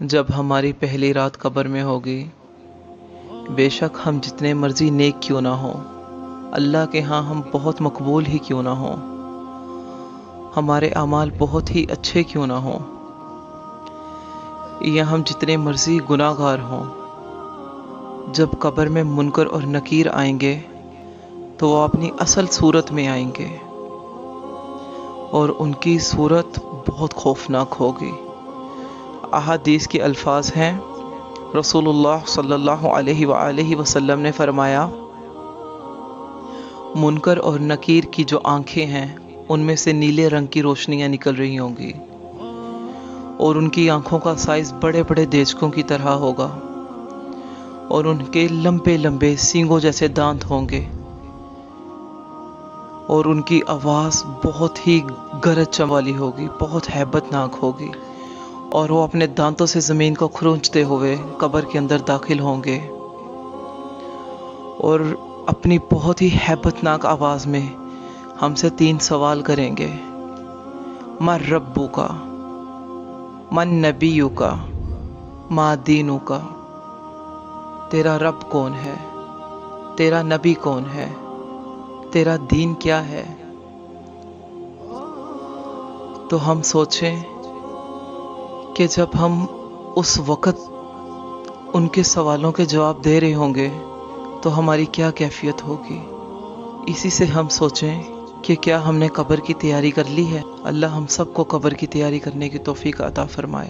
جب ہماری پہلی رات قبر میں ہوگی، بے شک ہم جتنے مرضی نیک کیوں نہ ہوں، اللہ کے ہاں ہم بہت مقبول ہی کیوں نہ ہوں، ہمارے اعمال بہت ہی اچھے کیوں نہ ہوں، یا ہم جتنے مرضی گناہ گار ہوں، جب قبر میں منکر اور نکیر آئیں گے تو وہ اپنی اصل صورت میں آئیں گے اور ان کی صورت بہت خوفناک ہوگی۔ احادیث کے الفاظ ہیں، رسول اللہ صلی اللہ علیہ وآلہ وسلم نے فرمایا، منکر اور نکیر کی جو آنکھیں ہیں ان میں سے نیلے رنگ کی روشنیاں نکل رہی ہوں گی اور ان کی آنکھوں کا سائز بڑے بڑے دیچکوں کی طرح ہوگا اور ان کے لمبے لمبے سینگوں جیسے دانت ہوں گے اور ان کی آواز بہت ہی گرج والی ہوگی، بہت ہیبت ناک ہوگی، اور وہ اپنے دانتوں سے زمین کو کھرونچتے ہوئے قبر کے اندر داخل ہوں گے اور اپنی بہت ہی ہیبت ناک آواز میں ہم سے 3 سوال کریں گے: من ربک، من نبیک، ما دینک؟ تیرا رب کون ہے؟ تیرا نبی کون ہے؟ تیرا دین کیا ہے؟ تو ہم سوچیں کہ جب ہم اس وقت ان کے سوالوں کے جواب دے رہے ہوں گے تو ہماری کیا کیفیت ہوگی۔ اسی سے ہم سوچیں کہ کیا ہم نے قبر کی تیاری کر لی ہے۔ اللہ ہم سب کو قبر کی تیاری کرنے کی توفیق عطا فرمائے۔